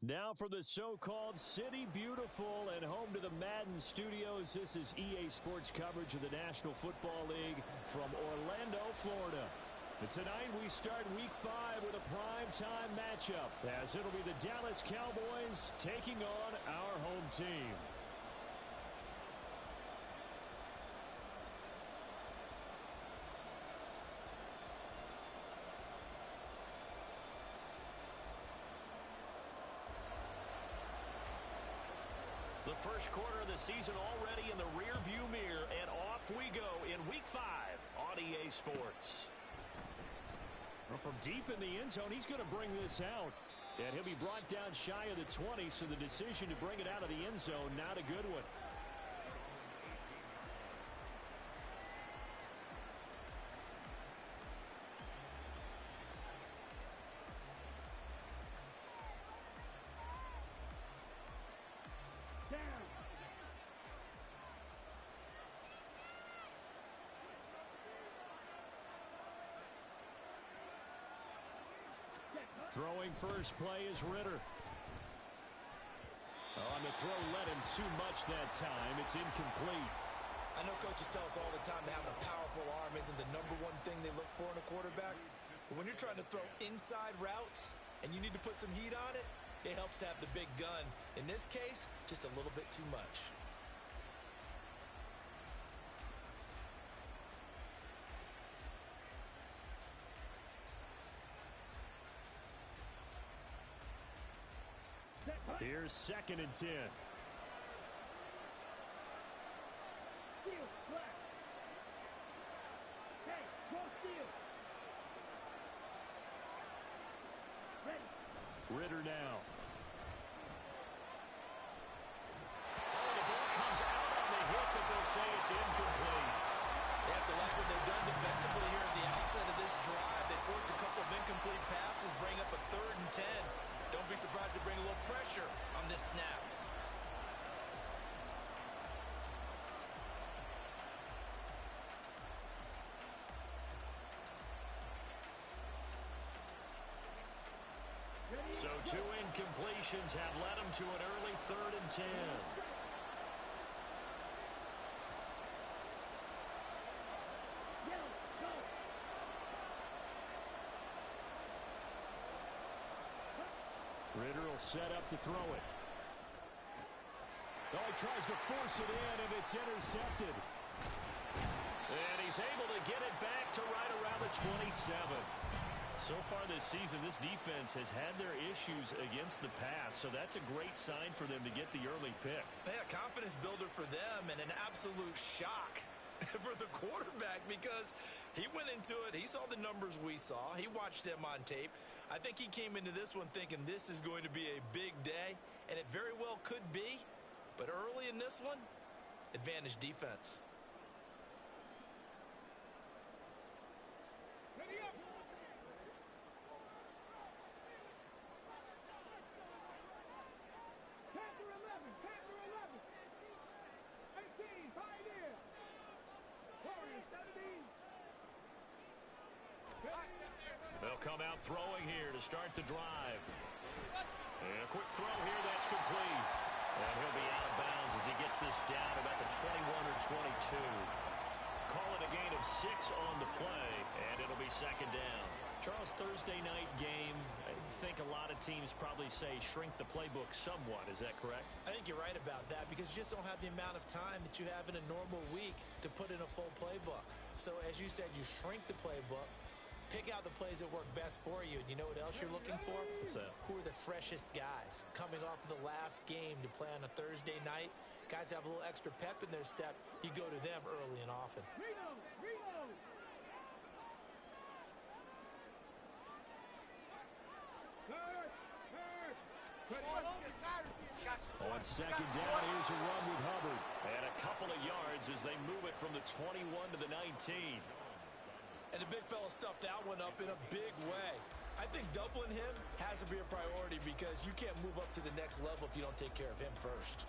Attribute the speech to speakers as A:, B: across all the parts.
A: Now from the so-called City Beautiful and home to the Madden Studios, this is EA Sports coverage of the National Football League from Orlando, Florida. And tonight we start Week 5 with a primetime matchup, as it'll be the Dallas Cowboys taking on our home team.
B: The first quarter of the season already in the rearview mirror, and off we go in Week 5 on EA Sports.
A: Well, from deep in the end zone, he's going to bring this out. And he'll be brought down shy of the 20, so the decision to bring it out of the end zone, not a good one. Throwing first play is Ritter. On the throw, led him too much that time. It's incomplete.
C: I know coaches tell us all the time that having a powerful arm isn't the number one thing they look for in a quarterback. But when you're trying to throw inside routes and you need to put some heat on it, it helps to have the big gun. In this case, just a little bit too much.
A: Here's 2nd and 10.
D: Steal, flat. Hey, go steal. Ready.
A: Ritter now.
B: Oh, the ball comes out on the hit, but they'll say it's incomplete.
C: They have to like what they've done defensively here at the outset of this drive. They forced a couple of incomplete passes, bring up a 3rd and 10. Don't be surprised to bring a little pressure on this snap.
B: So 2 incompletions have led them to an early 3rd and 10.
A: Ritter will set up to throw it. Oh, he tries to force it in, and it's intercepted.
B: And he's able to get it back to right around the 27. So far this season, this defense has had their issues against the pass, so that's a great sign for them to get the early pick.
C: Yeah, confidence builder for them and an absolute shock for the quarterback because he went into it. He saw the numbers we saw. He watched them on tape. I think he came into this one thinking this is going to be a big day, and it very well could be. But early in this one, advantage defense.
D: Ready up. Panther 11, Panther 11. 18, Pioneer. Warriors 17.
B: They'll come out throwing here to start the drive. And a quick throw here, that's complete. And he'll be out of bounds as he gets this down about the 21 or 22. Call it a gain of 6 on the play, and it'll be 2nd down.
A: Charles, Thursday night game, I think a lot of teams probably say shrink the playbook somewhat. Is that correct?
C: I think you're right about that because you just don't have the amount of time that you have in a normal week to put in a full playbook. So as you said, you shrink the playbook, pick out the plays that work best for you. And you know what else you're looking for?
A: What's that?
C: Who are the freshest guys coming off of the last game to play on a Thursday night? Guys have a little extra pep in their step. You go to them early and often.
D: Reload, reload.
A: On 2nd down, here's a run with Hubbard. And a couple of yards as they move it from the 21 to the 19.
C: And the big fella stuffed that one up in a big way. I think doubling him has to be a priority because you can't move up to the next level if you don't take care of him first.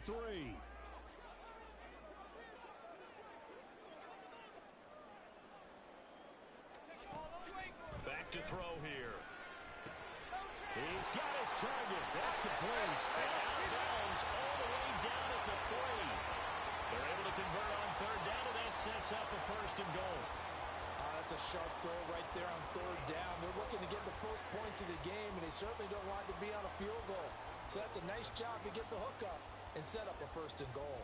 A: and 3.
B: Back to throw here.
A: He's got his target. That's complete.
B: And out of bounds all the way down at the 3. They're able to convert on third down, and that sets up a first and goal.
C: That's a sharp throw right there on third down. They're looking to get the first points of the game, and they certainly don't want to be on a field goal. So that's a nice job to get the hook up and set up a first and goal.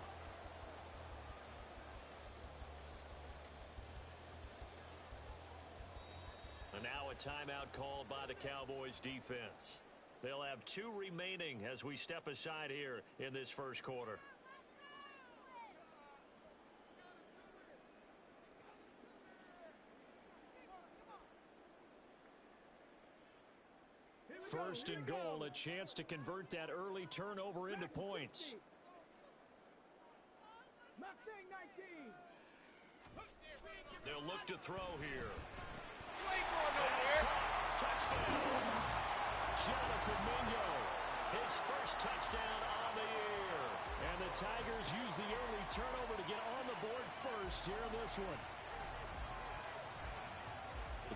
B: And now a timeout called by the Cowboys defense. They'll have 2 remaining as we step aside here in this first quarter.
A: First and goal, a chance to convert that early turnover into points.
D: Mustang 19.
B: They'll look to throw here.
A: Touchdown. Jonathan Mingo, his first touchdown on the year. And the Tigers use the early turnover to get on the board first here in this one.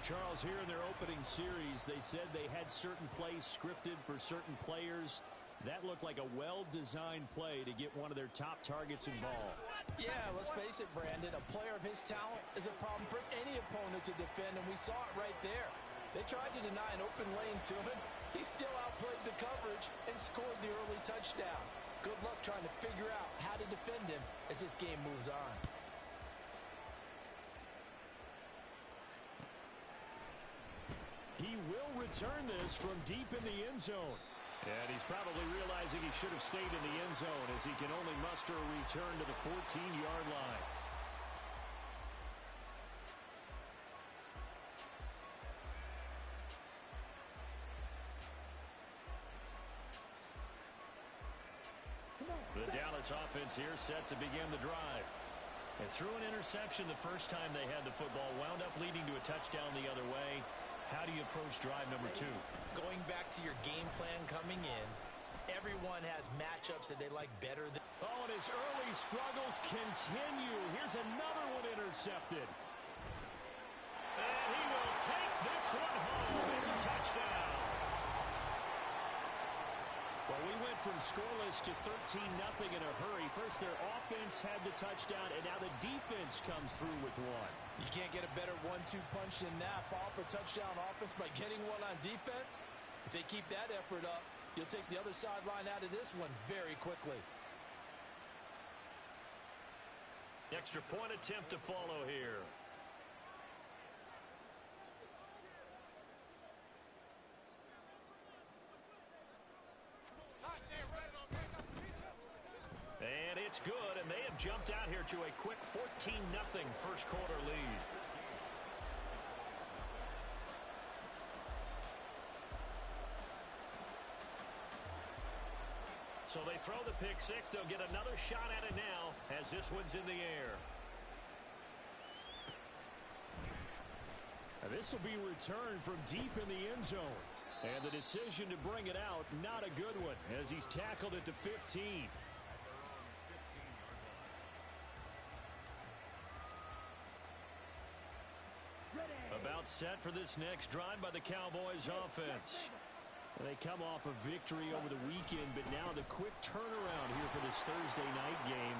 A: Charles, here in their opening series, they said they had certain plays scripted for certain players. That looked like a well-designed play to get one of their top targets involved.
C: Yeah, let's face it, Brandon. A player of his talent is a problem for any opponent to defend, and we saw it right there. They tried to deny an open lane to him. He still outplayed the coverage and scored the early touchdown. Good luck trying to figure out how to defend him as this game moves on.
A: He will return this from deep in the end zone. And he's probably realizing he should have stayed in the end zone as he can only muster a return to the 14-yard line. The Dallas offense here set to begin the drive.
B: And threw an interception the first time they had the football, wound up leading to a touchdown the other way. How do you approach drive number 2?
C: Going back to your game plan coming in, everyone has matchups that they like better than.
A: Oh, and his early struggles continue. Here's another one intercepted.
B: And he will take this one home. It's a touchdown.
A: Well, we went from scoreless to 13-0 in a hurry. First, their offense had the touchdown, and now the defense comes through with one.
C: You can't get a better 1-2 punch than that. Follow up a touchdown offense by getting one on defense. If they keep that effort up, you'll take the other sideline out of this one very quickly.
B: Extra point attempt to follow here. And it's good, and they have jumped out here to a quick 14-0 first quarter lead. So they throw the pick six. They'll get another shot at it now as this one's in the air.
A: And this will be returned from deep in the end zone. And the decision to bring it out, not a good one, as he's tackled at the 15. About set for this next drive by the Cowboys offense. They come off a victory over the weekend, but now the quick turnaround here for this Thursday night game.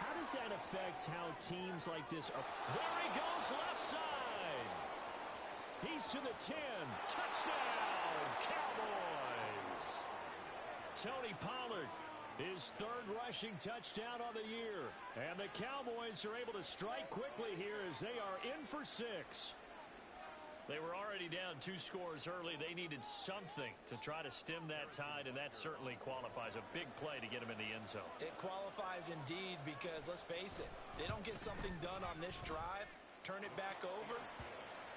A: How does that affect how teams like this are?
B: There he goes, left side.
A: He's to the 10. Touchdown, Cowboys. Tony Pollard, his third rushing touchdown on the year. And the Cowboys are able to strike quickly here as they are in for 6.
B: They were already down 2 scores early. They needed something to try to stem that tide, and that certainly qualifies. A big play to get them in the end zone.
C: It qualifies indeed because, let's face it, they don't get something done on this drive, turn it back over,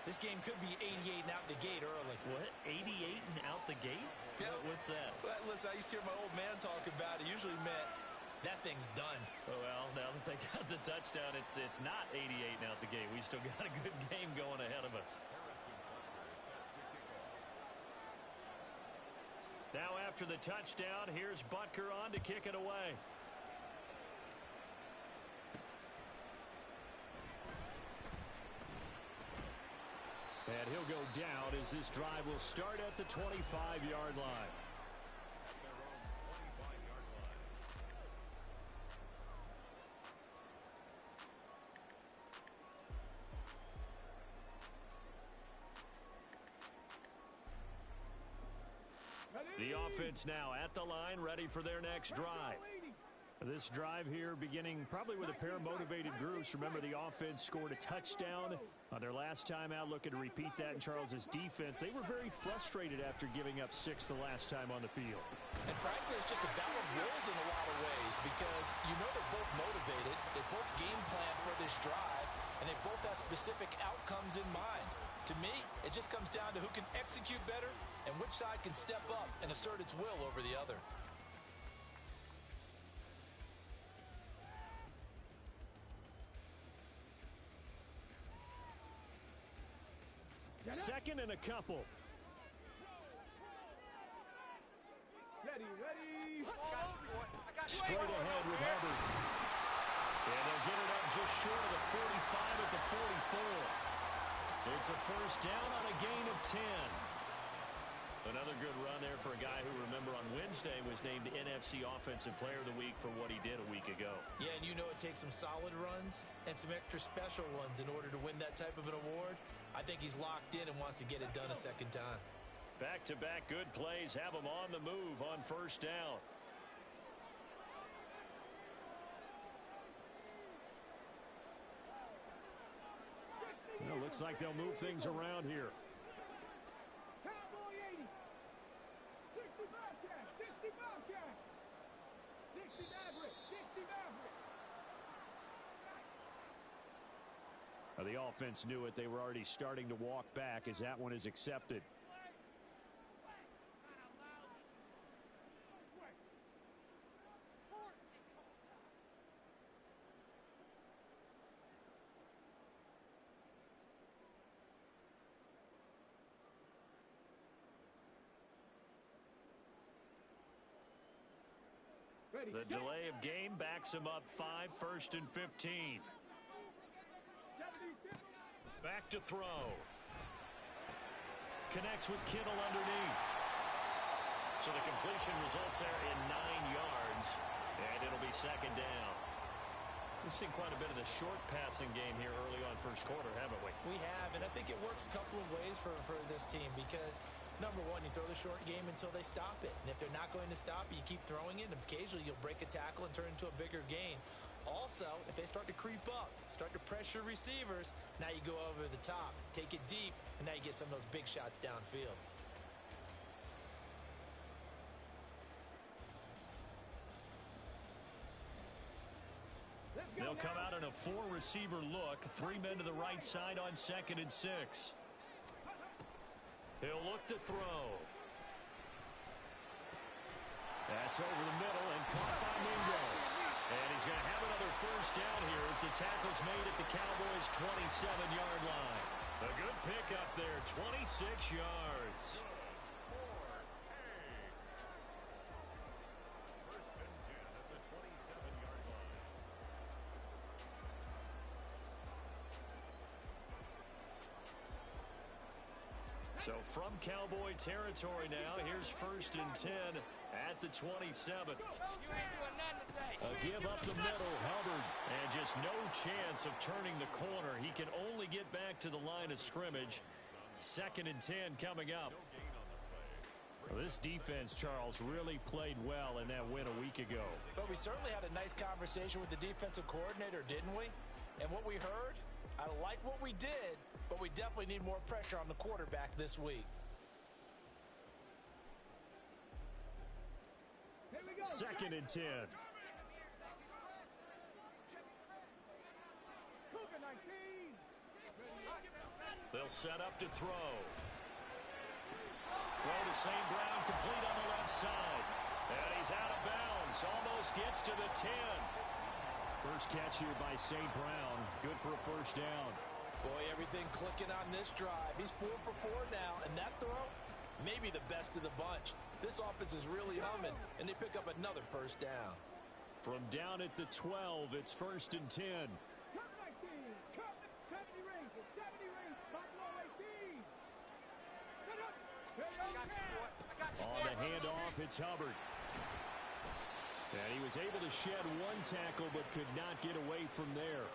C: this game could be 88 and out the gate early.
B: What? 88 and out the gate?
C: Yeah.
B: What's that?
C: Well, listen, I used to hear my old man talk about it. Usually meant that thing's done.
B: Oh, well, now that they got the touchdown, it's not 88 and out the gate. We still got a good game going ahead of us. Now after the touchdown, here's Butker on to kick it away.
A: And he'll go down as this drive will start at the 25-yard line. The offense now at the line, ready for their next drive. This drive here beginning probably with a pair of motivated groups. Remember, the offense scored a touchdown on their last time out, looking to repeat that in Charles's defense. They were very frustrated after giving up 6 the last time on the field.
C: And frankly, it's just a battle of wills in a lot of ways because you know they're both motivated. They both game plan for this drive, and they both have specific outcomes in mind. To me, it just comes down to who can execute better and which side can step up and assert its will over the other.
A: Second and a couple.
D: Ready.
A: Straight ahead with Hubbard. And they'll get it up just short of the 45 at the 44. It's a first down on a gain of 10. Another good run there for a guy who, remember, on Wednesday was named NFC Offensive Player of the Week for what he did a week ago.
C: Yeah, and you know it takes some solid runs and some extra special ones in order to win that type of an award. I think he's locked in and wants to get it done a second time.
A: Back-to-back good plays have him on the move on first down. Well, looks like they'll move things around here.
D: Cowboy 80. 60 Bobcat. 60 Bobcat. 60 Maverick. 60 Maverick.
A: The offense knew it. They were already starting to walk back as that one is accepted. The delay of game backs him up 5, 1st and 15. Back to throw. Connects with Kittle underneath. So the completion results there in 9 yards. And it'll be second down. We've seen quite a bit of the short passing game here early on first quarter, haven't we?
C: We have, and I think it works a couple of ways for this team because, number one, you throw the short game until they stop it. And if they're not going to stop it, you keep throwing it, and occasionally you'll break a tackle and turn it into a bigger gain. Also, if they start to creep up, start to pressure receivers, now you go over the top, take it deep, and now you get some of those big shots downfield.
A: They'll come out in a 4-receiver look. 3 men to the right side on 2nd and 6. He'll look to throw. That's over the middle and caught by Mingo. And he's going to have another first down here as the tackle's made at the Cowboys' 27-yard line. A good pickup there, 26 yards. So from Cowboy territory now, here's 1st and 10 at the 27. A give up the middle, Hubbard, and just no chance of turning the corner. He can only get back to the line of scrimmage. 2nd and 10 coming up. Well, this defense, Charles, really played well in that win a week ago.
C: But we certainly had a nice conversation with the defensive coordinator, didn't we? And what we heard, I like what we did, but we definitely need more pressure on the quarterback this week.
A: 2nd and 10. They'll set up to throw. Throw to St. Brown, complete on the left side. And he's out of bounds. Almost gets to the 10. First catch here by St. Brown. Good for a first down.
C: Boy, everything clicking on this drive. He's 4 for 4 now, and that throw, maybe the best of the bunch. This offense is really humming, and they pick up another first down.
A: From down at the 12, it's 1st and 10. handoff. It's Hubbard. And he was able to shed one tackle but could not get away from there.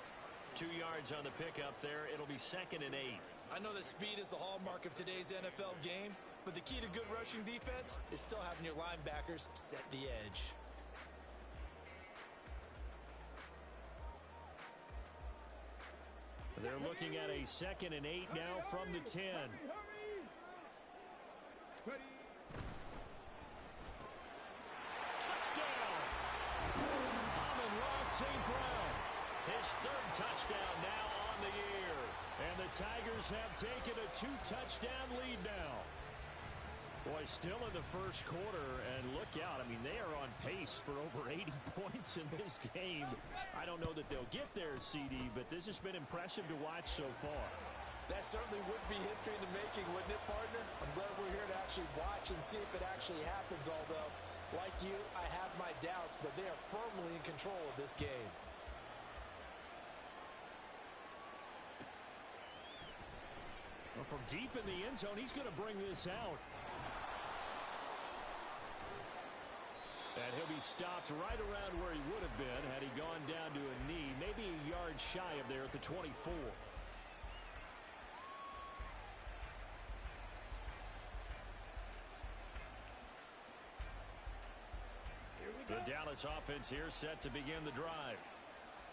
B: 2 yards on the pickup there. It'll be 2nd and 8.
C: I know that speed is the hallmark of today's NFL game, but the key to good rushing defense is still having your linebackers set the edge.
A: They're looking at a 2nd and 8 now from the 10. Touchdown! Amon-Ra St. Brown.
B: His 3rd touchdown now on the year.
A: And the Tigers have taken a 2-touchdown lead now. Boy, still in the first quarter, and look out. I mean, they are on pace for over 80 points in this game. I don't know that they'll get there, CD, but this has been impressive to watch so far.
C: That certainly would be history in the making, wouldn't it, partner? I'm glad we're here to actually watch and see if it actually happens, although, like you, I have my doubts, but they are firmly in control of this game.
A: Well, from deep in the end zone, he's going to bring this out. And he'll be stopped right around where he would have been had he gone down to a knee, maybe a yard shy of there at the 24. The Dallas offense here set to begin the drive.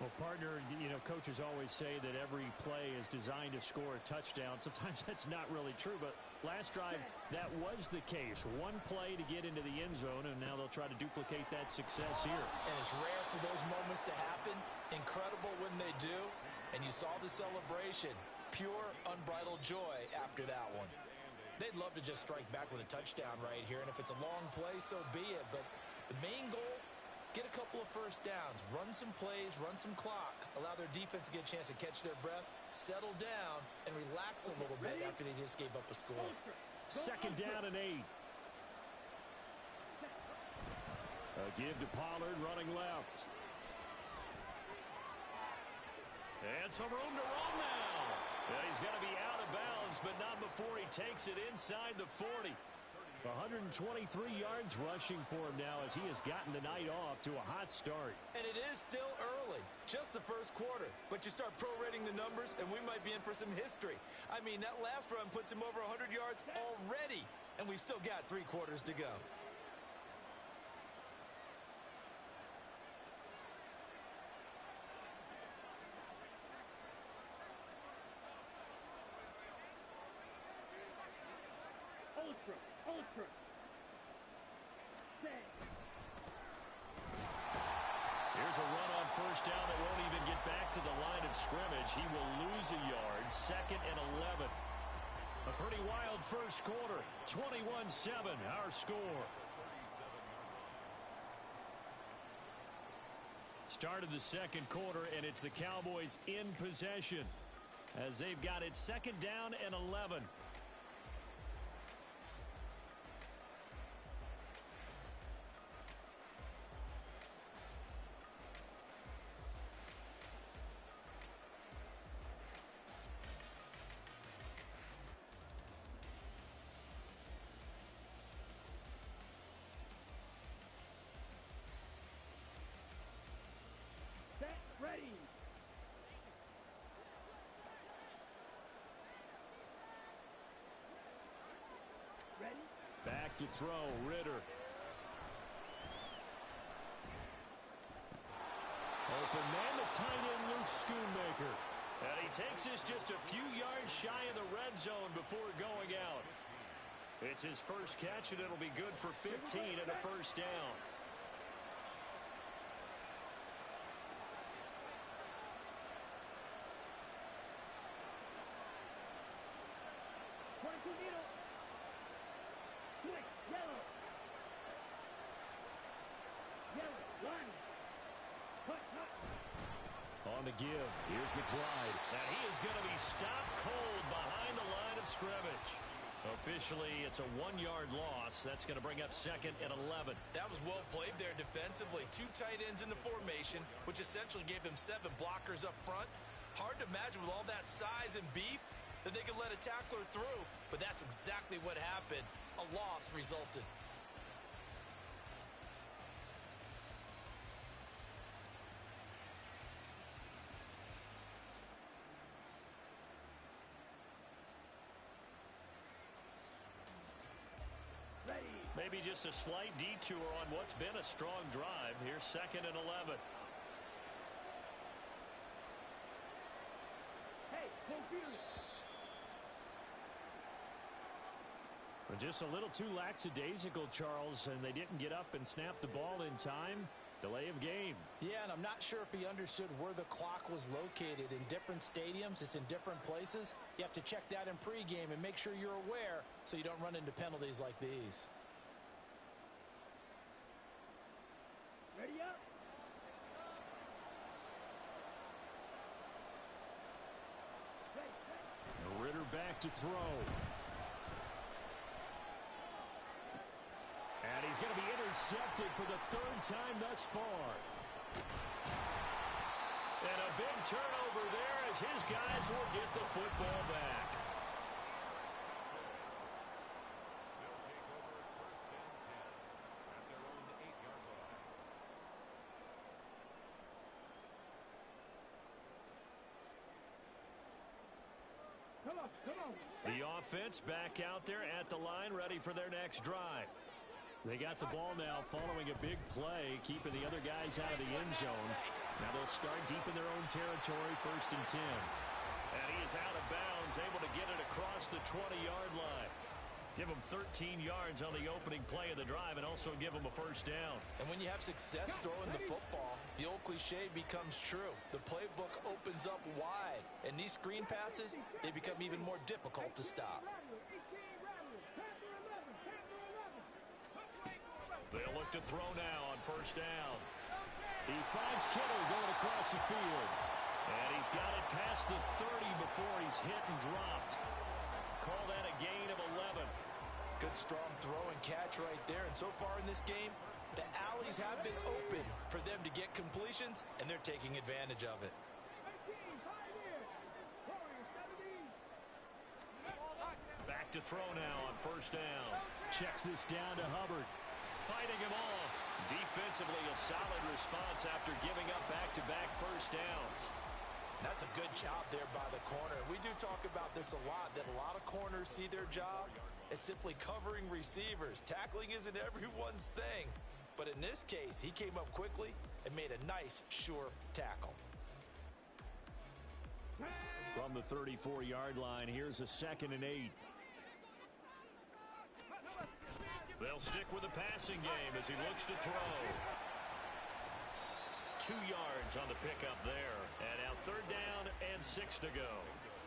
A: Well, partner, you know, coaches always say that every play is designed to score a touchdown. Sometimes that's not really true, but last drive, that was the case. One play to get into the end zone, and now they'll try to duplicate that success here.
C: And it's rare for those moments to happen. Incredible when they do. And you saw the celebration. Pure, unbridled joy after that one. They'd love to just strike back with a touchdown right here, and if it's a long play, so be it. But the main goal, get a couple of first downs, run some plays, run some clock, allow their defense to get a chance to catch their breath, settle down, and relax a little bit after they just gave up a score.
A: 2nd down and 8. A give to Pollard running left. And some room to run now. And he's going to be out of bounds, but not before he takes it inside the 40. 123 yards rushing for him now as he has gotten the night off to a hot start.
C: And it is still early, just the first quarter. But you start prorating the numbers, and we might be in for some history. I mean, that last run puts him over 100 yards already, and we've still got 3 quarters to go.
D: Ultra.
A: Here's a run on first down that won't even get back to the line of scrimmage. He will lose a yard. 2nd and 11. A pretty wild first quarter. 21-7, our score. Started the second quarter, and it's the Cowboys in possession as they've got it 2nd down and 11.
D: Ready.
A: Back to throw, Ritter. Open man, the tight end, Luke Schoonmaker. And he takes this just a few yards shy of the red zone before going out. It's his first catch, and it'll be good for 15 and a first down. On the give, here's McBride. And he is going to be stopped cold behind the line of scrimmage. Officially, it's a 1-yard loss. That's going to bring up 2nd and 11.
C: That was well played there defensively. 2 tight ends in the formation, which essentially gave them 7 blockers up front. Hard to imagine with all that size and beef that they could let a tackler through, but that's exactly what happened. A loss resulted.
B: Maybe just a slight detour on what's been a strong drive. Here's 2nd and 11.
D: Hey, confused.
A: Just a little too lackadaisical, Charles, and they didn't get up and snap the ball in time. Delay of game.
C: Yeah, and I'm not sure if he understood where the clock was located. In different stadiums, it's in different places. You have to check that in pregame and make sure you're aware so you don't run into penalties like these.
D: Ready up.
A: Ritter back to throw. And he's going to be intercepted for the 3rd time thus far.
B: And a big turnover there as his guys will get the football back.
D: Come on, come on.
A: The offense back out there at the line, ready for their next drive. They got the ball now following a big play, keeping the other guys out of the end zone. Now they'll start deep in their own territory, 1st and 10.
B: And he is out of bounds, able to get it across the 20-yard line. Give him 13 yards on the opening play of the drive and also give him a 1st down.
C: And when you have success throwing the football, the old cliche becomes true. The playbook opens up wide, and these screen passes, they become even more difficult to stop.
B: They'll look to throw now on 1st down.
A: He finds Kittle going across the field.
B: And he's got it past the 30 before he's hit and dropped. Call that a gain of 11.
C: Good strong throw and catch right there. And so far in this game, the alleys have been open for them to get completions, and they're taking advantage of it.
B: Back to throw now on 1st down.
A: Checks this down to Hubbard.
B: Fighting him off. Defensively, a solid response after giving up back-to-back 1st downs.
C: That's a good job there by the corner. We do talk about this a lot, that a lot of corners see their job as simply covering receivers. Tackling isn't everyone's thing. But in this case, he came up quickly and made a nice, sure tackle.
A: From the 34-yard line, here's a 2nd and 8.
B: They'll stick with the passing game as he looks to throw. 2 yards on the pickup there. And now 3rd down and 6 to go.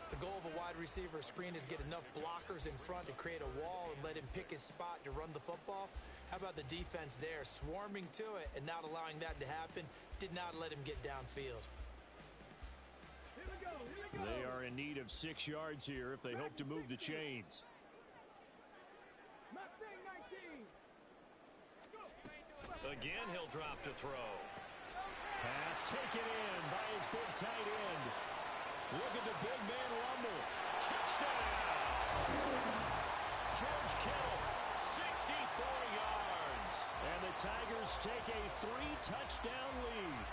C: The goal of a wide receiver screen is get enough blockers in front to create a wall and let him pick his spot to run the football. How about the defense there, swarming to it and not allowing that to happen? Did not let him get downfield.
D: Here we go, here we go.
A: They are in need of 6 yards here if they hope to move the chains.
B: Again, he'll drop to throw.
A: Pass taken in by his big tight end. Look at the big man rumble.
B: Touchdown! George Kittle, 64 yards.
A: And the Tigers take a 3-touchdown lead.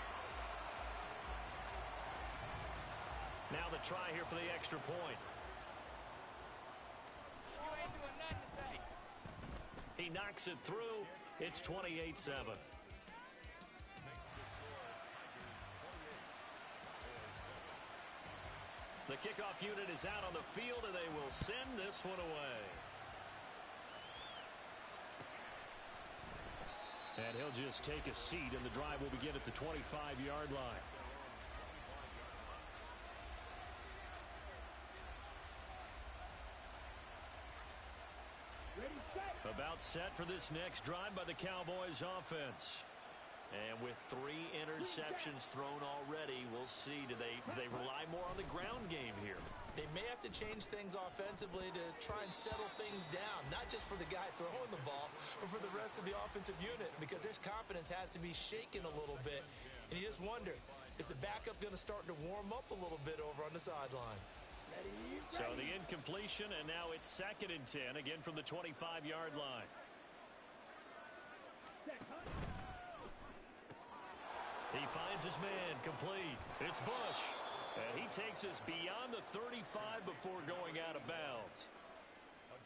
B: Now the try here for the extra point.
D: You ain't doing nothing today.
B: He knocks it through. It's 28-7. The kickoff unit is out on the field, and they will send this one away.
A: And he'll just take a seat, and the drive will begin at the 25-yard line. About set for this next drive by the Cowboys offense.
B: And with 3 interceptions thrown already, we'll see. Do they rely more on the ground game here?
C: They may have to change things offensively to try and settle things down, not just for the guy throwing the ball, but for the rest of the offensive unit, because their confidence has to be shaken a little bit. And you just wonder, is the backup going to start to warm up a little bit over on the sideline?
B: So the incompletion, and now it's 2nd and 10, again from the 25-yard line. He finds his man, complete. It's Bush. And he takes us beyond the 35 before going out of bounds.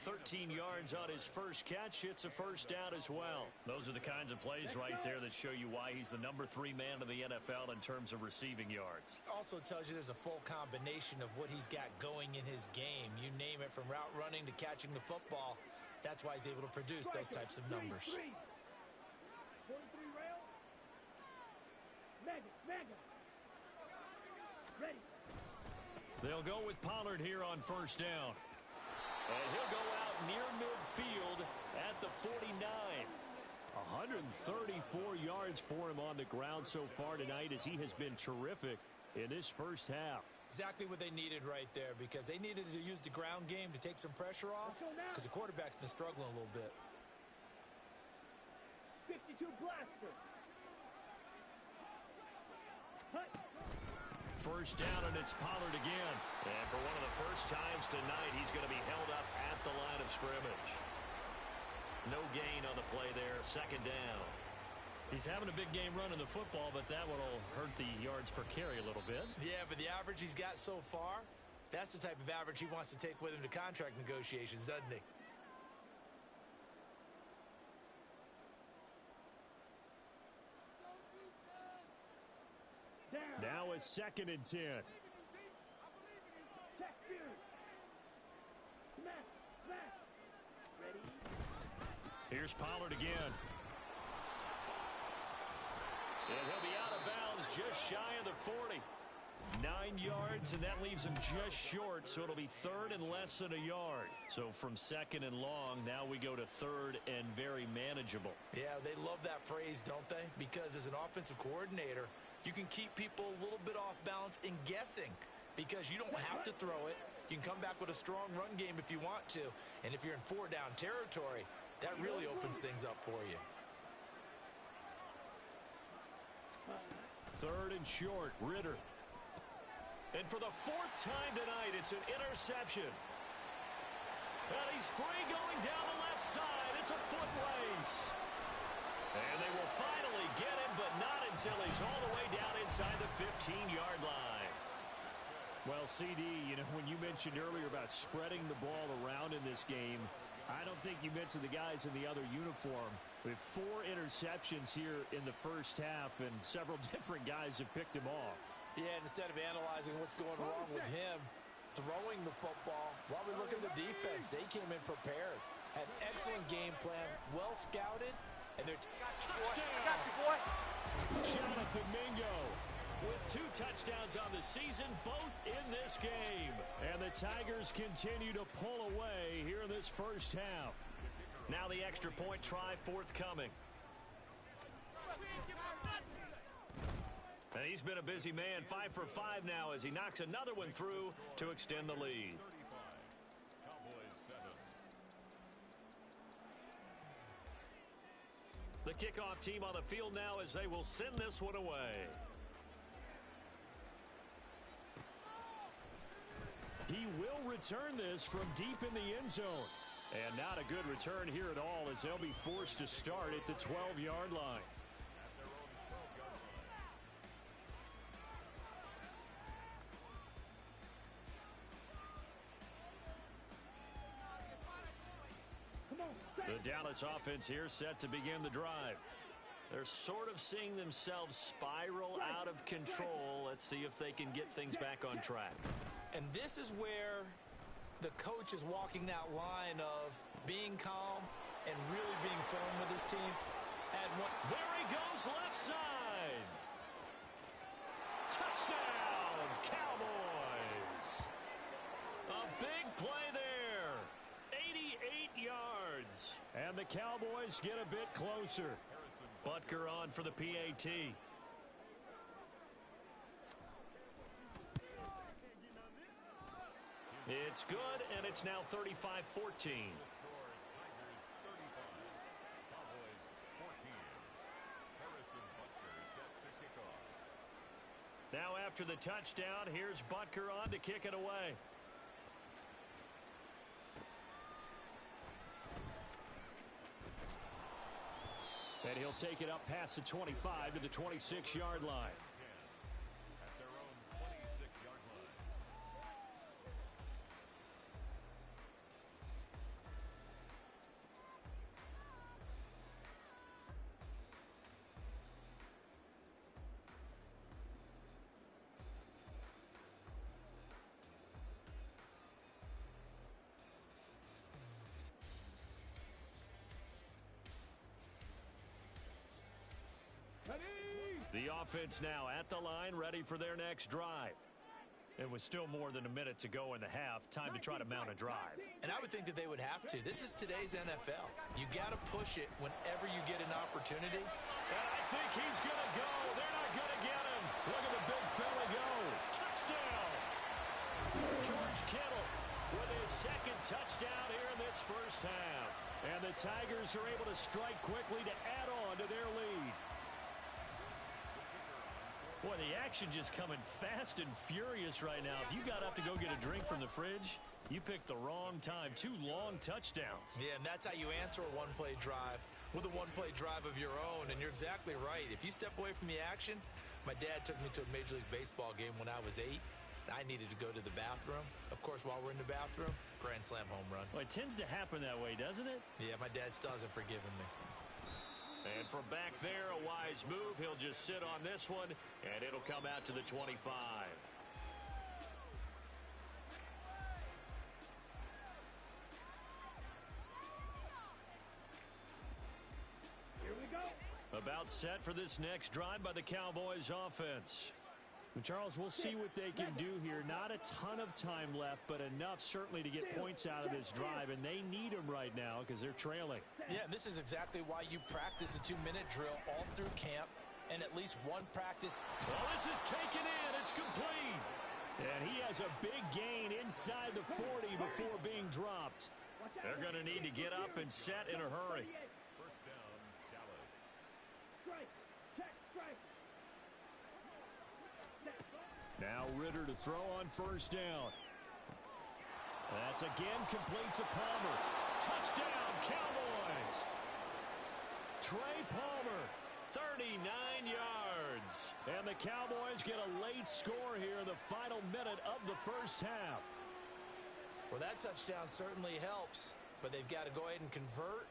B: 13 yards on his first catch. It's a first down as well. Those are the kinds of plays right there that show you why he's the number 3 man in the NFL in terms of receiving yards.
C: Also tells you there's a full combination of what he's got going in his game. You name it, from route running to catching the football. That's why he's able to produce those types of numbers.
D: 43 rail. Mega. Ready.
A: They'll go with Pollard here on first down.
B: And he'll go out near midfield at the 49.
A: 134 yards for him on the ground so far tonight, as he has been terrific in this first half.
C: Exactly what they needed right there, because they needed to use the ground game to take some pressure off, because the quarterback's been struggling a little bit.
D: 52 blaster. Hut.
B: First down, and it's Pollard again. And for one of the first times tonight, he's going to be held up at the line of scrimmage. No gain on the play there. Second down.
A: He's having a big game running the football, but that one will hurt the yards per carry a little bit.
C: Yeah, but the average he's got so far, that's the type of average he wants to take with him to contract negotiations, doesn't he?
A: Now it's 2nd and 10.
D: Check here. Smash. Ready.
A: Here's Pollard again.
B: And he'll be out of bounds just shy of the 40.
A: 9 yards, and that leaves him just short, so it'll be 3rd and less than a yard.
B: So from 2nd and long, now we go to 3rd and very manageable.
C: Yeah, they love that phrase, don't they? Because as an offensive coordinator, you can keep people a little bit off balance in guessing, because you don't have to throw it. You can come back with a strong run game if you want to. And if you're in 4-down territory, that really opens things up for you.
A: 3rd and short, Ritter.
B: And for the 4th time tonight, it's an interception. And he's free going down the left side. It's a foot race. And they will finally get him, but not until he's all the way down inside the 15-yard line.
A: Well, CD, when you mentioned earlier about spreading the ball around in this game, I don't think you mentioned the guys in the other uniform. With 4 interceptions here in the first half, and several different guys have picked him off.
C: Yeah, and instead of analyzing what's going wrong with him throwing the football, while we look at the defense, they came in prepared. Had an excellent game plan, well scouted, and they're
B: touchdown.
E: I got you, boy.
A: Jonathan Mingo
B: with 2 touchdowns on the season, both in this game.
A: And the Tigers continue to pull away here in this first half.
B: Now the extra point try forthcoming. And he's been a busy man, 5 for 5 now as he knocks another one through to extend the lead. The kickoff team on the field now as they will send this one away.
A: He will return this from deep in the end zone. And not a good return here at all, as they'll be forced to start at the 12-yard line. The Dallas offense here set to begin the drive.
B: They're sort of seeing themselves spiral out of control. Let's see if they can get things back on track.
C: And this is where the coach is walking that line of being calm and really being firm with his team.
B: There he goes, left side. Touchdown, Cowboys. A big play there. 88 yards.
A: And the Cowboys get a bit closer.
B: Butker on for the PAT. It's good, and it's now 35-14. Now after the touchdown, here's Butker on to kick it away.
A: And he'll take it up past the 25 to the 26-yard line. The offense now at the line, ready for their next drive.
B: It was still more than a minute to go in the half. Time to try to mount a drive.
C: And I would think that they would have to. This is today's NFL. You got to push it whenever you get an opportunity.
A: And I think he's going to go. They're not going to get him. Look at the big fella go. Touchdown. George Kittle with his second touchdown here in this first half. And the Tigers are able to strike quickly to add on to their lead.
B: Boy, the action just coming fast and furious right now. If you got up to go get a drink from the fridge, you picked the wrong time. 2 long touchdowns.
C: Yeah, and that's how you answer a one-play drive with a one-play drive of your own. And you're exactly right. If you step away from the action, my dad took me to a Major League Baseball game when I was 8. I needed to go to the bathroom. Of course, while we're in the bathroom, grand slam home run.
B: Well, it tends to happen that way, doesn't it?
C: Yeah, my dad still hasn't forgiven me.
A: And from back there, a wise move. He'll just sit on this one, and it'll come out to the 25.
D: Here we go.
A: About set for this next drive by the Cowboys offense. And Charles, we'll see what they can do here. Not a ton of time left, but enough certainly to get points out of this drive, and they need them right now because they're trailing.
C: Yeah, and this is exactly why you practice a 2-minute drill all through camp and at least one practice.
A: Well, this is taken in. It's complete. And he has a big gain inside the 40 before being dropped. They're going to need to get up and set in a hurry.
B: First down, Dallas.
D: Strike. Check. Strike.
A: Now Ritter to throw on first down. That's again complete to Palmer. Touchdown, Cowboys. Trey Palmer, 39 yards. And the Cowboys get a late score here in the final minute of the first half.
C: Well, that touchdown certainly helps, but they've got to go ahead and convert,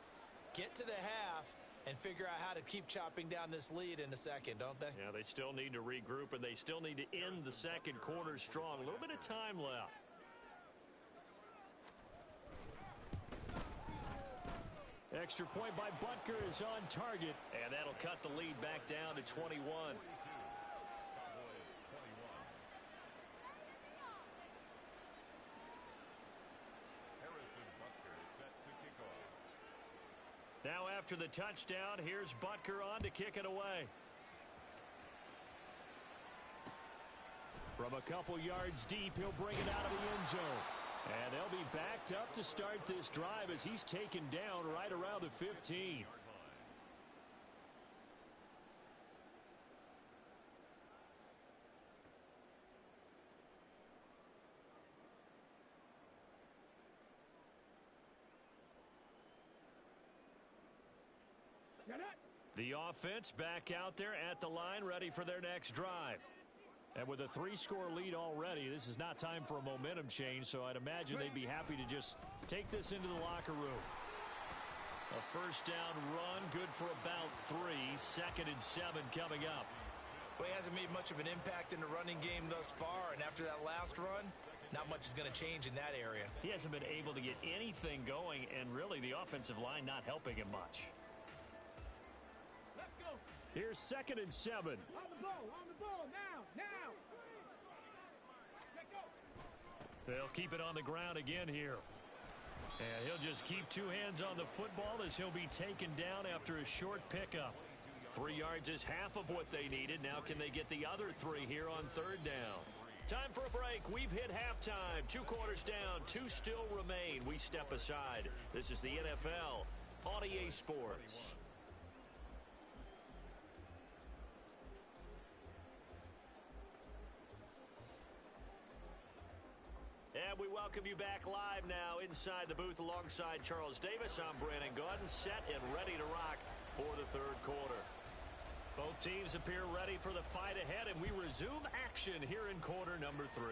C: get to the half, and figure out how to keep chopping down this lead in a second, don't they?
A: Yeah, they still need to regroup, and they still need to end the second quarter strong. A little bit of time left. Extra point by Butker is on target, and that'll cut the lead back down to 21. Now after the touchdown, here's Butker on to kick it away. From a couple yards deep, he'll bring it out of the end zone. And they'll be backed up to start this drive as he's taken down right around the 15. The offense back out there at the line, ready for their next drive. And with a 3-score lead already, this is not time for a momentum change, so I'd imagine they'd be happy to just take this into the locker room. A first down run, good for about 3. 2nd and 7 coming up.
C: Well, he hasn't made much of an impact in the running game thus far, and after that last run, not much is going to change in that area.
A: He hasn't been able to get anything going, and really the offensive line not helping him much. Here's 2nd and 7.
D: On the ball, now. Let go.
A: They'll keep it on the ground again here. And he'll just keep 2 hands on the football as he'll be taken down after a short pickup. 3 yards is half of what they needed. Now can they get the other 3 here on 3rd down? Time for a break. We've hit halftime. 2 quarters down. 2 still remain. We step aside. This is the NFL on EA Sports. And we welcome you back live now inside the booth alongside Charles Davis. I'm Brandon Gaudin, set and ready to rock for the 3rd quarter. Both teams appear ready for the fight ahead, and we resume action here in quarter number 3.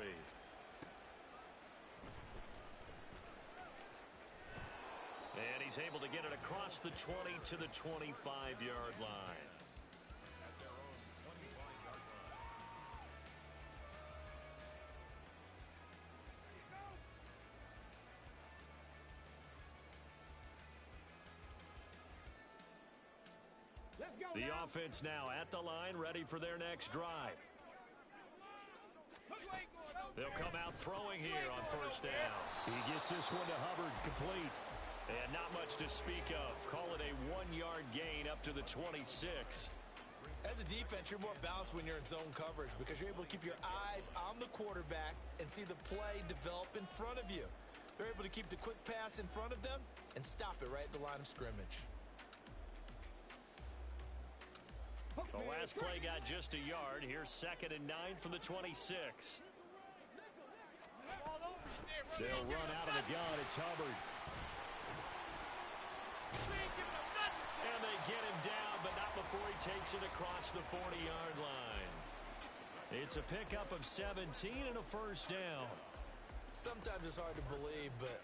A: And he's able to get it across the 20 to the 25-yard line. The offense now at the line, ready for their next drive. They'll come out throwing here on first down. He gets this one to Hubbard, complete. And not much to speak of. Call it a 1-yard gain up to the 26.
C: As a defense, you're more balanced when you're in zone coverage because you're able to keep your eyes on the quarterback and see the play develop in front of you. They're able to keep the quick pass in front of them and stop it right at the line of scrimmage.
A: The last play got just a yard. Here's 2nd and 9 from the 26. They'll run out of the gun. It's Hubbard. And they get him down, but not before he takes it across the 40-yard line. It's a pickup of 17 and a first down.
C: Sometimes it's hard to believe, but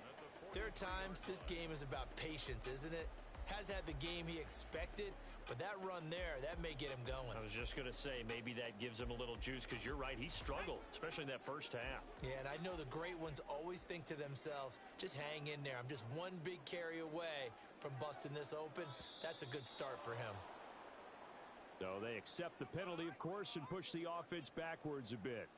C: there are times this game is about patience, isn't it? Has had the game he expected, but that run there, that may get him going.
A: I was just going to say, maybe that gives him a little juice because you're right, he struggled, especially in that first half.
C: Yeah, and I know the great ones always think to themselves, just hang in there. I'm just one big carry away from busting this open. That's a good start for him.
A: So they accept the penalty, of course, and push the offense backwards a bit.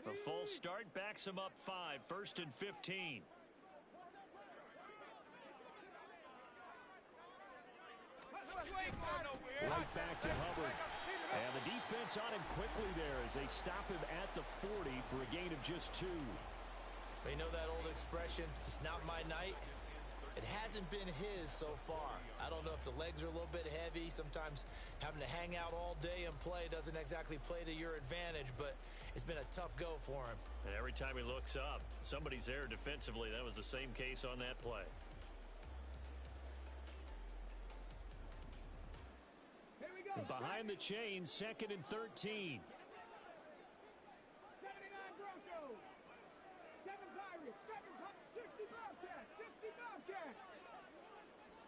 A: A false start backs him up 5, 1st and 15. Right back to Hubbard. And the defense on him quickly there as they stop him at the 40 for a gain of just 2.
C: You know that old expression, it's not my night? It hasn't been his so far. I don't know if the legs are a little bit heavy. Sometimes having to hang out all day and play doesn't exactly play to your advantage, but it's been a tough go for him.
A: And every time he looks up, somebody's there defensively. That was the same case on that play.
D: Here we go.
A: Behind the chain, 2nd and 13.
D: 79 Broncos. 7 Pirates. 60 Bobcats. 60 Bobcats.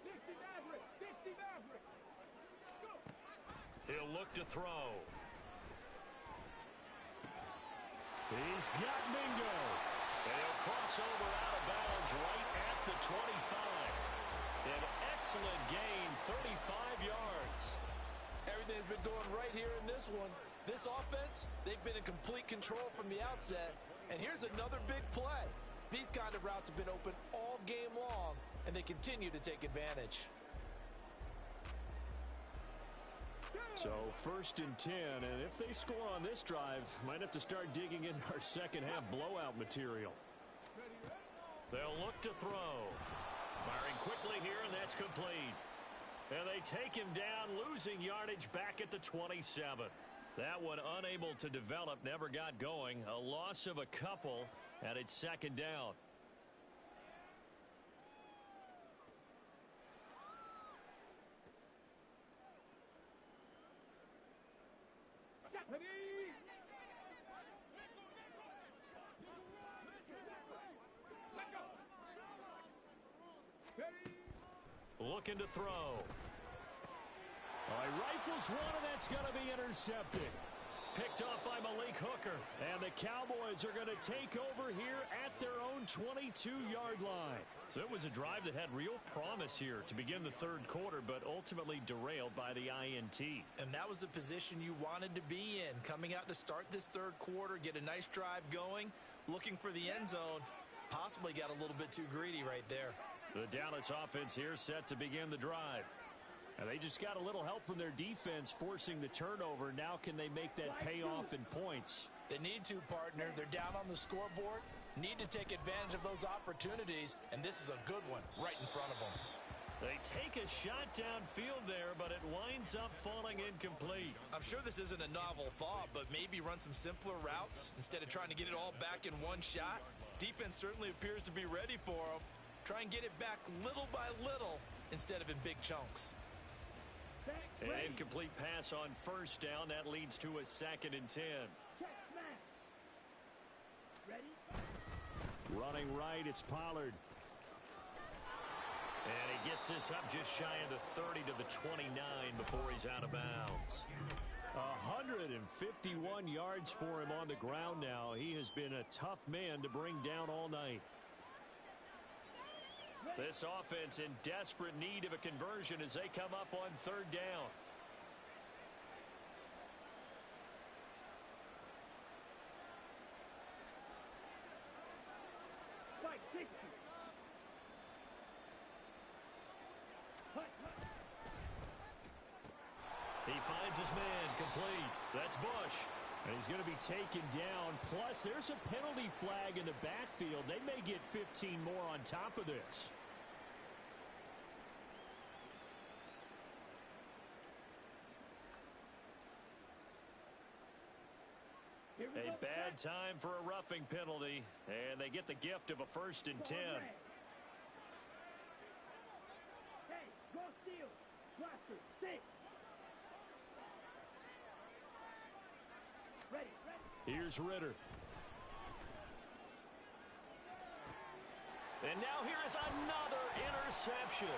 D: 60 Mavericks. 60 Mavericks. Go.
A: He'll look to throw. He's got Mingo. And he'll cross over out of bounds right at the 25. An excellent gain, 35 yards.
C: Everything's been going right here in this one. This offense, they've been in complete control from the outset. And here's another big play. These kind of routes have been open all game long, and they continue to take advantage.
A: So 1st and 10, and if they score on this drive, might have to start digging in our second half blowout material. They'll look to throw. Firing quickly here, and that's complete. And they take him down, losing yardage back at the 27. That one unable to develop, never got going. A loss of a couple, and it's 2nd down. Looking to throw. He rifles one, and that's going to be intercepted. Picked off by Malik Hooker. And the Cowboys are going to take over here at their own 22-yard line. So it was a drive that had real promise here to begin the 3rd quarter, but ultimately derailed by the INT.
C: And that was the position you wanted to be in. Coming out to start this 3rd quarter, get a nice drive going, looking for the end zone. Possibly got a little bit too greedy right there.
A: The Dallas offense here set to begin the drive. And they just got a little help from their defense forcing the turnover. Now can they make that pay off in points?
C: They need to, partner. They're down on the scoreboard. Need to take advantage of those opportunities. And this is a good one right in front of them.
A: They take a shot downfield there, but it winds up falling incomplete.
C: I'm sure this isn't a novel thought, but maybe run some simpler routes instead of trying to get it all back in one shot. Defense certainly appears to be ready for them. Try and get it back little by little instead of in big chunks.
A: An incomplete pass on first down. That leads to a 2nd and 10.
D: Ready?
A: Running right, it's Pollard.
B: And he gets this up just shy of the 30 to the 29 before he's out of bounds.
A: 151 yards for him on the ground now. He has been a tough man to bring down all night.
B: This offense in desperate need of a conversion as they come up on third down.
D: Like 60.
B: He finds his man complete. That's Bush.
A: And he's going to be taken down. Plus, there's a penalty flag in the backfield. They may get 15 more on top of this.
B: A bad time for a roughing penalty, and they get the gift of a 1st and 10.
D: Hey, go steal. Blaster, 6. Ready.
A: Here's Ritter.
B: And now here is another interception.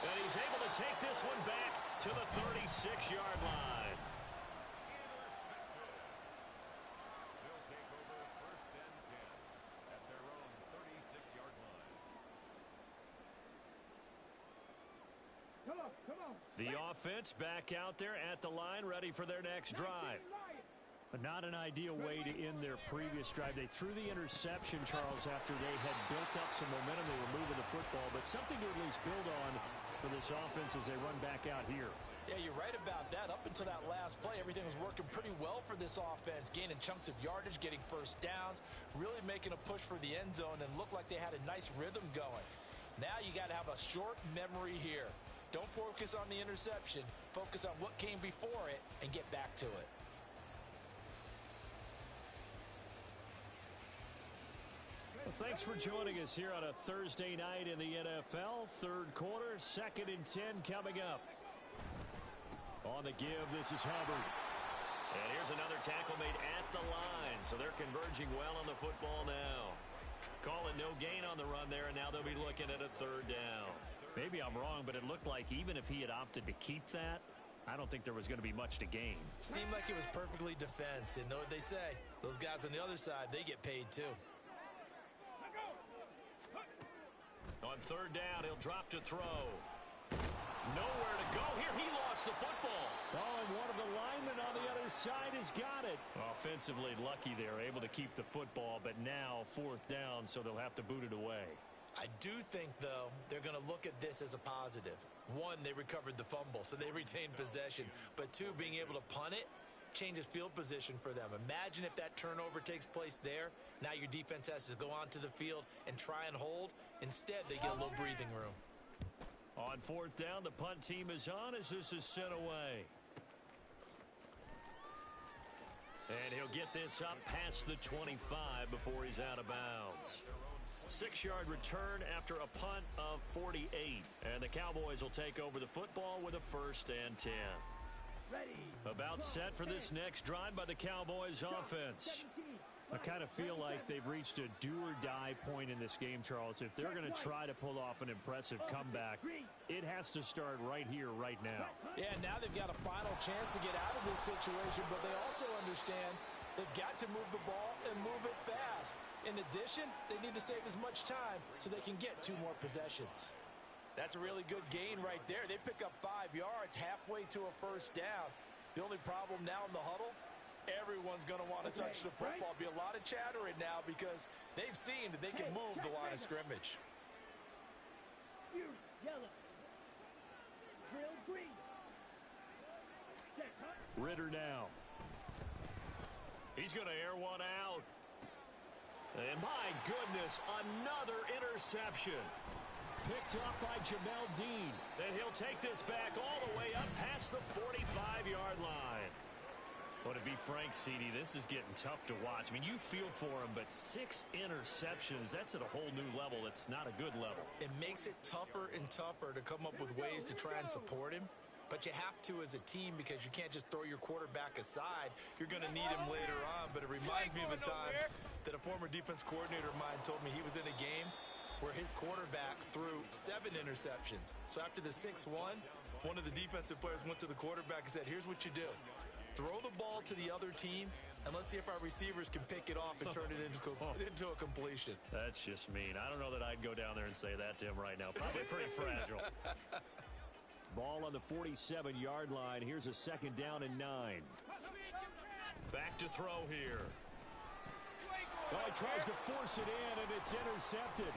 B: And he's able to take this one back to the 36-yard line.
E: They'll take over 1st and 10 at their own 36-yard line.
D: Come on.
A: The offense back out there at the line, ready for their next drive. But not an ideal way to end their previous drive. They threw the interception, Charles, after they had built up some momentum. They were moving the football, but something to at least build on for this offense as they run back out here.
C: Yeah, you're right about that. Up until that last play, everything was working pretty well for this offense, gaining chunks of yardage, getting first downs, really making a push for the end zone, and looked like they had a nice rhythm going. Now you got to have a short memory here. Don't focus on the interception. Focus on what came before it and get back to it.
A: Well, thanks for joining us here on a Thursday night in the NFL. Third quarter, 2nd and 10 coming up. On the give, this is Hubbard.
B: And here's another tackle made at the line, so they're converging well on the football now. Calling no gain on the run there, and now they'll be looking at a 3rd down.
A: Maybe I'm wrong, but it looked like even if he had opted to keep that, I don't think there was going to be much to gain.
C: Seemed like it was perfectly defense, and know what they say. Those guys on the other side, they get paid too.
B: On 3rd down, he'll drop to throw. Nowhere to go here. He lost the football.
A: Oh, and one of the linemen on the other side has got it. Offensively lucky there, able to keep the football, but now 4th down, so they'll have to boot it away.
C: I do think, though, they're going to look at this as a positive. 1, they recovered the fumble, so they retained possession. But 2, being able to punt it changes field position for them. Imagine if that turnover takes place there. Now your defense has to go onto the field and try and hold. Instead, they get a little breathing room.
A: On 4th down, the punt team is on as this is sent away. And he'll get this up past the 25 before he's out of bounds. 6-yard return after a punt of 48. And the Cowboys will take over the football with a 1st and 10.
D: Ready.
A: About set for this next drive by the Cowboys offense. I kind of feel like they've reached a do-or-die point in this game, Charles. If they're going to try to pull off an impressive comeback, it has to start right here, right now.
C: Yeah, now they've got a final chance to get out of this situation, but they also understand they've got to move the ball and move it fast. In addition, they need to save as much time so they can get 2 more possessions. That's a really good gain right there. They pick up 5 yards halfway to a 1st down. The only problem now in the huddle, everyone's going to want to touch the football. Be a lot of chattering now because they've seen that they can move the line of scrimmage.
D: Yellow. Drill green.
A: Ritter now.
B: He's going to air one out. And my goodness, another interception.
A: Picked up by Jamel Dean.
B: And he'll take this back all the way up past the 45-yard line.
A: Well, to be frank, CD, this is getting tough to watch. I mean, you feel for him, but 6 interceptions, that's at a whole new level. It's not a good level.
C: It makes it tougher and tougher to come up with ways to try and support him. But you have to as a team because you can't just throw your quarterback aside. You're going to need him later on. But it reminds me of a time that a former defense coordinator of mine told me he was in a game where his quarterback threw 7 interceptions. So after the 6th one of the defensive players went to the quarterback and said, here's what you do. Throw the ball to the other team, and let's see if our receivers can pick it off and turn it into a completion.
B: That's just mean. I don't know that I'd go down there and say that to him right now. Probably pretty fragile.
A: Ball on the 47-yard line. Here's a 2nd down and 9.
B: Back to throw here.
A: Oh, he tries to force it in, and it's intercepted.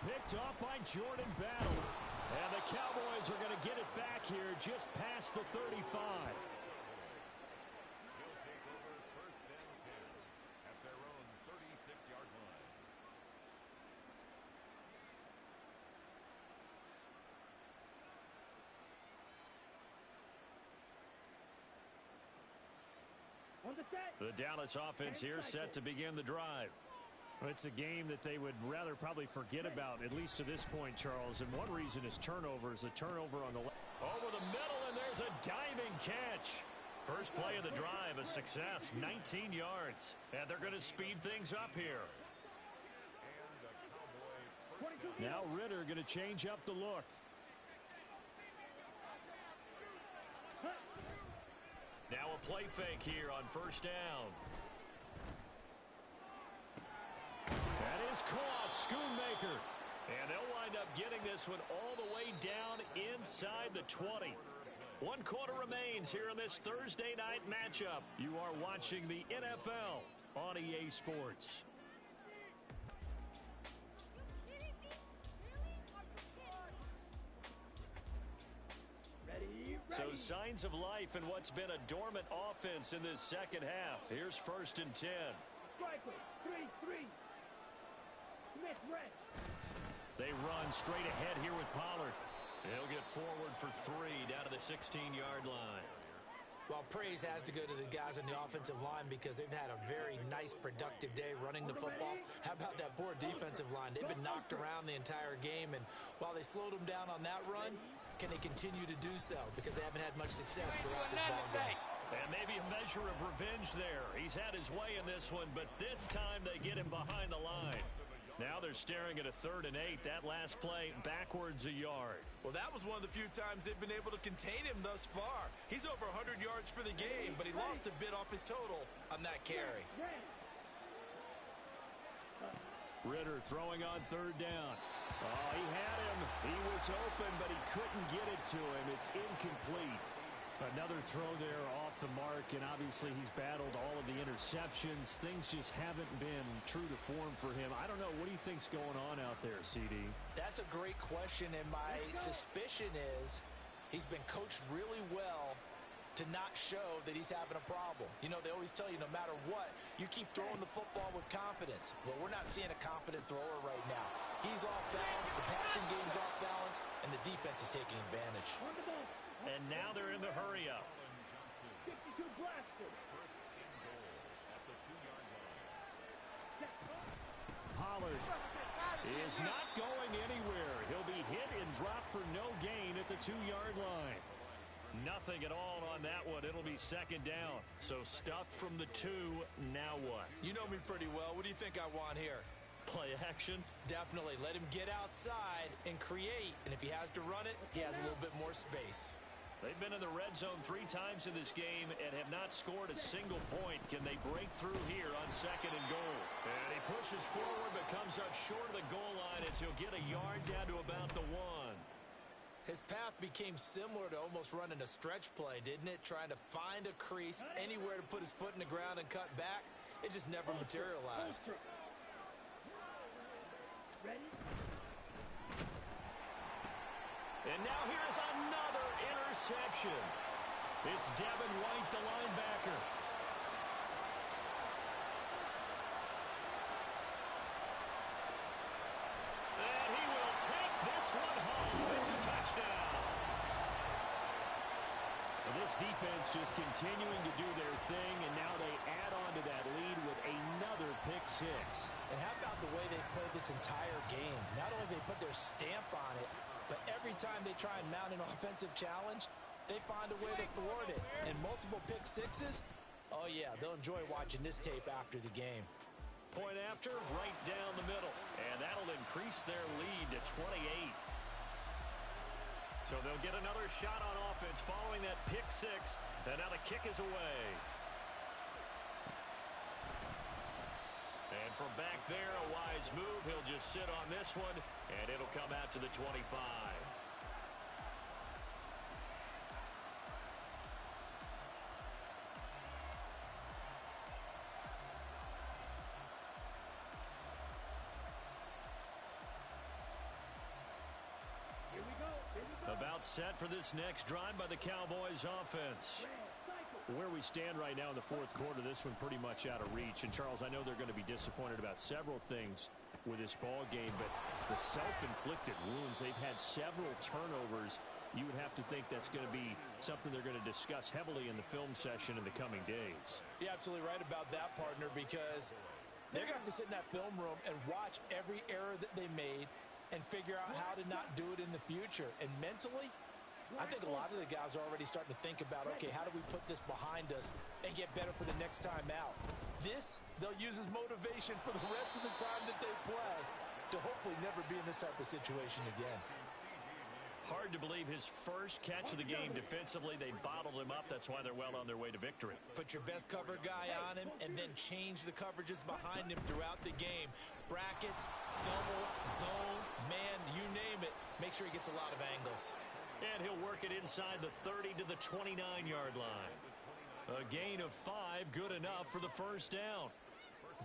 A: Picked off by Jordan Battle. And the Cowboys are going to get it back here just past the 35.
E: He'll take over 1st and 10 at their own 36-yard line.
D: On the set.
A: The Dallas offense here set to begin the drive. It's a game that they would rather probably forget about, at least to this point, Charles. And one reason is turnovers. A turnover on the left.
B: Over the middle, and there's a diving catch. First play of the drive, a success, 19 yards. And they're going to speed things up here.
E: And the Cowboy first down.
A: Now Ritter going to change up the look.
B: Now a play fake here on 1st down.
A: That is caught. Schoonmaker.
B: And they'll wind up getting this one all the way down inside the 20. 1 quarter remains here in this Thursday night matchup.
A: You are watching the NFL on EA Sports.
D: Ready,
B: So
D: ready.
B: signs of life in what's been a dormant offense in this 2nd half. Here's 1st and 10.
D: Striker, 3-3. Smith, red.
B: They run straight ahead here with Pollard. He'll get forward for 3 down to the 16-yard line.
C: Well, praise has to go to the guys on the offensive line because they've had a very nice, productive day running the football. How about that poor defensive line? They've been knocked around the entire game, and while they slowed them down on that run, can they continue to do so? Because they haven't had much success throughout this ball game.
B: And maybe a measure of revenge there. He's had his way in this one, but this time they get him behind the line. Now they're staring at a 3rd and 8. That last play backwards a yard.
C: Well, that was one of the few times they've been able to contain him thus far. He's over 100 yards for the game, but he lost a bit off his total on that carry.
A: Ritter throwing on 3rd down. Oh, he had him. He was open, but he couldn't get it to him. It's incomplete. Another throw there off the mark, and obviously he's battled all of the interceptions. Things just haven't been true to form for him. I don't know. What do you think's going on out there, CD?
C: That's a great question, and my suspicion is he's been coached really well to not show that he's having a problem. You know, they always tell you no matter what, you keep throwing the football with confidence. Well, we're not seeing a confident thrower right now. He's off balance, the passing game's off balance, and the defense is taking advantage.
D: On the ball.
B: And now they're in the hurry-up.
D: 52 blaster.
E: 1st and goal at the 2-yard line.
A: Pollard is not going anywhere. He'll be hit and dropped for no gain at the 2-yard line.
B: Nothing at all on that one. It'll be 2nd down. So stuffed from the 2. Now what?
C: You know me pretty well. What do you think I want here?
B: Play action?
C: Definitely. Let him get outside and create. And if he has to run it, he has a little bit more space.
B: They've been in the red zone 3 times in this game and have not scored a single point. Can they break through here on 2nd and goal? And he pushes forward but comes up short of the goal line as he'll get a yard down to about the 1.
C: His path became similar to almost running a stretch play, didn't it? Trying to find a crease, anywhere to put his foot in the ground and cut back. It just never materialized.
D: Ready?
B: And now here's another interception. It's Devin White, the linebacker. And he will take this one home. It's a touchdown.
A: And this defense just continuing to do their thing, and now they add on to that lead with another pick 6.
C: And how about the way they played this entire game? Not only did they put their stamp on it, but every time they try and mount an offensive challenge, they find a way to thwart it. And multiple pick sixes? Oh, yeah, they'll enjoy watching this tape after the game.
B: Point after, right down the middle. And that'll increase their lead to 28. So they'll get another shot on offense following that pick six. And now the kick is away. And from back there, a wise move. He'll just sit on this one, and it'll come out to the 25.
D: Here we go. Here we go.
A: About set for this next drive by the Cowboys offense. Where we stand right now in the fourth quarter, this one pretty much out of reach. And, Charles, I know they're going to be disappointed about several things with this ball game, but the self-inflicted wounds, they've had several turnovers. You would have to think that's going to be something they're going to discuss heavily in the film session in the coming days.
C: You're absolutely right about that, partner, because they're going to have to sit in that film room and watch every error that they made and figure out how to not do it in the future. And mentally, I think a lot of the guys are already starting to think about, okay, how do we put this behind us and get better for the next time out? This, they'll use as motivation for the rest of the time that they play to hopefully never be in this type of situation again.
B: Hard to believe his first catch of the game defensively. They bottled him up. That's why they're well on their way to victory.
C: Put your best cover guy on him and then change the coverages behind him throughout the game. Brackets, double, zone, man, you name it. Make sure he gets a lot of angles.
B: And he'll work it inside the 30 to the 29-yard line. A gain of 5, good enough for the first down.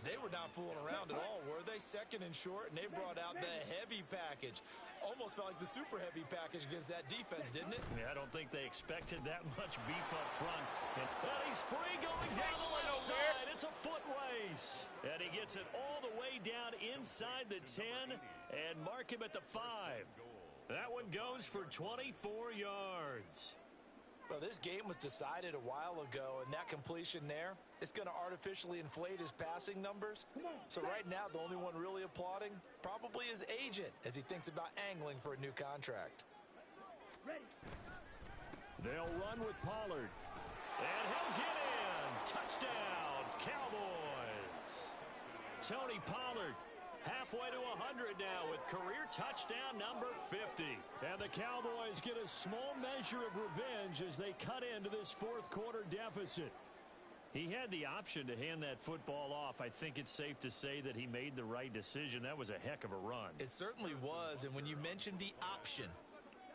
C: They were not fooling around at all, were they? Second and short, and they brought out the heavy package. Almost felt like the super heavy package against that defense, didn't it?
B: Yeah, I don't think they expected that much beef up front. And he's free going down the left side. It's a foot race. And he gets it all the way down inside the 10 and mark him at the 5. That one goes for 24 yards.
C: Well, this game was decided a while ago, and that completion there, it's going to artificially inflate his passing numbers. So right now, the only one really applauding probably his agent as he thinks about angling for a new contract.
D: Ready.
A: They'll run with Pollard.
B: And he'll get in. Touchdown, Cowboys. Tony Pollard. Halfway to 100 now with career touchdown number 50.
A: And the Cowboys get a small measure of revenge as they cut into this fourth quarter deficit. He had the option to hand that football off. I think it's safe to say that he made the right decision. That was a heck of a run.
C: It certainly was, and when you mentioned the option,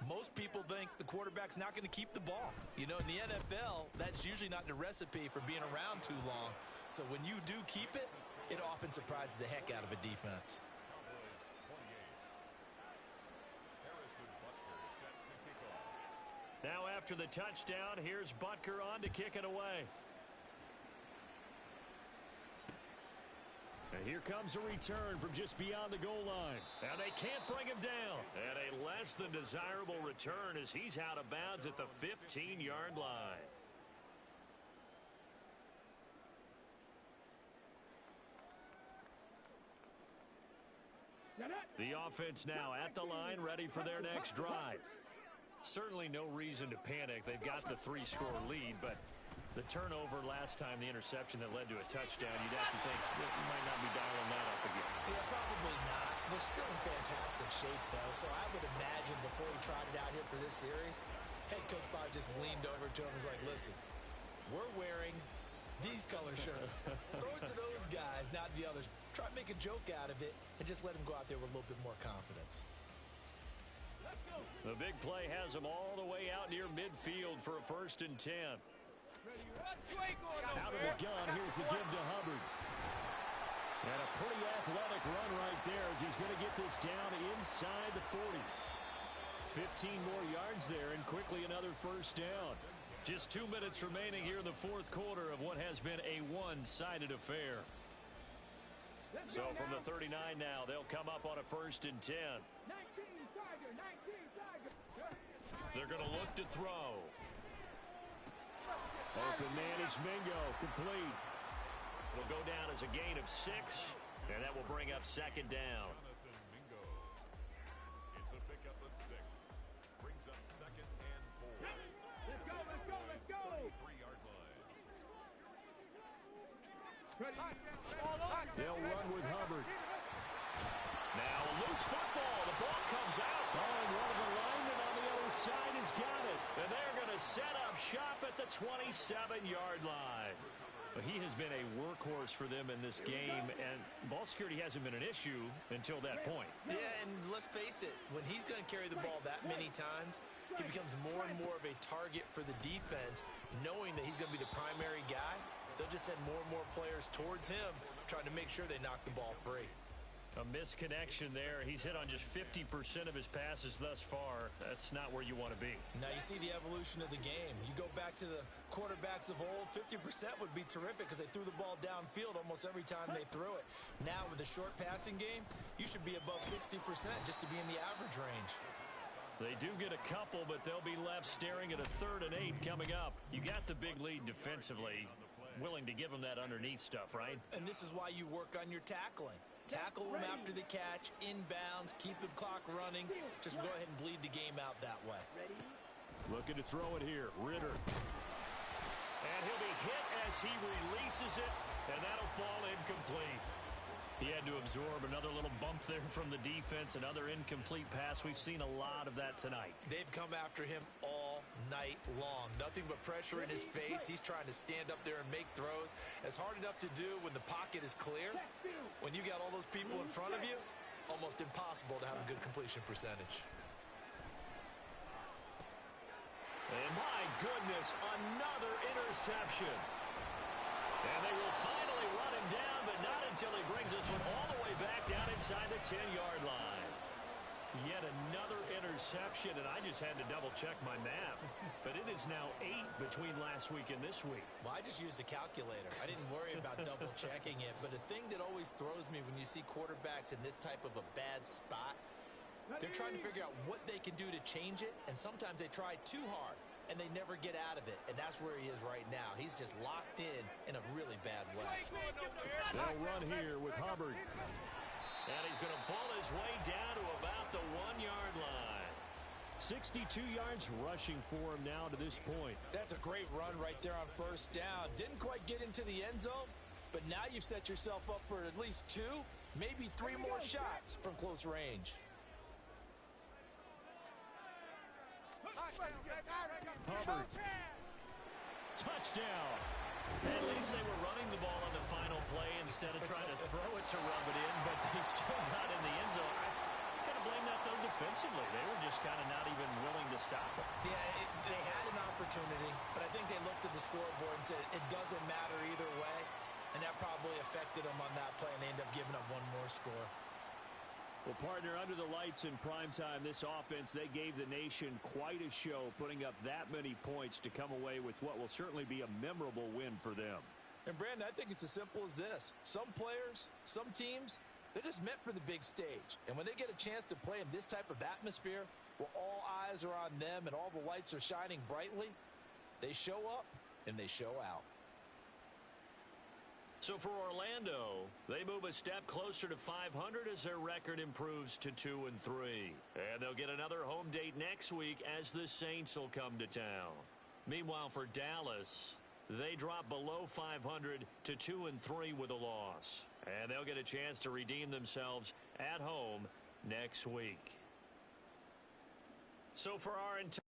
C: most people think the quarterback's not going to keep the ball. You know, in the NFL, that's usually not the recipe for being around too long. So when you do keep it, it often surprises the heck out of a defense.
B: Now after the touchdown, here's Butker on to kick it away.
A: And here comes a return from just beyond the goal line.
B: And they can't bring him down. And a less than desirable return as he's out of bounds at the 15-yard line.
A: The offense now at the line, ready for their next drive.
B: Certainly no reason to panic. They've got the 3-score lead, but the turnover last time, the interception that led to a touchdown, you'd have to think you might not be dialing that up again.
C: Yeah, probably not. They're still in fantastic shape, though, so I would imagine before he trotted out here for this series, head coach probably just leaned over to him and was like, listen, we're wearing these color shirts. Throw it to those guys, not the others. Try to make a joke out of it and just let them go out there with a little bit more confidence.
B: The big play has them all the way out near midfield for a 1st and 10.
A: Out of the gun, here's the give to Hubbard. And a pretty athletic run right there as he's going to get this down inside the 40. 15 more yards there and quickly another 1st down.
B: Just 2 minutes remaining here in the fourth quarter of what has been a one-sided affair. So from the 39 now, they'll come up on a 1st and 10. They're going to look to throw.
A: Open man is Mingo, complete.
B: It'll go down as a gain of 6, and that will bring up 2nd down.
E: Mingo. It's a pickup of 6. Brings up 2nd and 4.
A: They'll run with Hubbard.
B: Now a loose football. The ball comes out.
A: Oh, and one of the linemen on the other side has got it.
B: And they're going to set up shop at the 27-yard line. He has been a workhorse for them in this game, and ball security hasn't been an issue until that point.
C: Yeah, and let's face it, when he's going to carry the ball that many times, he becomes more and more of a target for the defense, knowing that he's going to be the primary guy. They'll just send more and more players towards him, trying to make sure they knock the ball free.
B: A misconnection there. He's hit on just 50% of his passes thus far. That's not where you want to be.
C: Now you see the evolution of the game. You go back to the quarterbacks of old, 50% would be terrific because they threw the ball downfield almost every time they threw it. Now with the short passing game, you should be above 60% just to be in the average range.
B: They do get a couple, but they'll be left staring at a 3rd and 8 coming up. You got the big lead defensively. Willing to give them that underneath stuff, right?
C: And this is why you work on your tackling. Tackle them after the catch, inbounds, keep the clock running. Just go ahead and bleed the game out that way.
A: Looking to throw it here. Ritter.
B: And he'll be hit as he releases it, and that'll fall incomplete. He had to absorb another little bump there from the defense, another incomplete pass. We've seen a lot of that tonight.
C: They've come after him all night long. Nothing but pressure in his face. He's trying to stand up there and make throws. It's hard enough to do when the pocket is clear. When you got all those people in front of you, almost impossible to have a good completion percentage.
B: And my goodness, another interception. And they will finally run him down, but not until he brings this one all the way back down inside the 10-yard line. Yet another interception, and I just had to double-check my math. But it is now 8 between last week and this week.
C: Well, I just used a calculator. I didn't worry about double-checking it. But the thing that always throws me when you see quarterbacks in this type of a bad spot, they're trying to figure out what they can do to change it, and sometimes they try too hard, and they never get out of it. And that's where he is right now. He's just locked in a really bad way.
A: They'll run here with Hubbard.
B: And he's going to pull his way down to about the 1-yard line.
A: 62 yards rushing for him now to this point.
C: That's a great run right there on 1st down. Didn't quite get into the end zone, but now you've set yourself up for at least 2, maybe 3 more shots from close range.
A: Hubbard. Touchdown.
B: At least they were running the ball on the final play instead of trying to throw it to rub it in, but they still got in the end zone. I kind of blame that, though, defensively. They were just kind of not even willing to stop it.
C: Yeah, they had an opportunity, but I think they looked at the scoreboard and said it doesn't matter either way, and that probably affected them on that play, and they ended up giving up one more score.
A: Well, partner, under the lights in primetime, this offense, they gave the nation quite a show, putting up that many points to come away with what will certainly be a memorable win for them.
C: And, Brandon, I think it's as simple as this. Some players, some teams, they're just meant for the big stage. And when they get a chance to play in this type of atmosphere where all eyes are on them and all the lights are shining brightly, they show up and they show out.
B: So for Orlando, they move a step closer to 500 as their record improves to 2-3. And they'll get another home date next week as the Saints will come to town. Meanwhile, for Dallas, they drop below 500 to 2-3 with a loss. And they'll get a chance to redeem themselves at home next week. So for our entire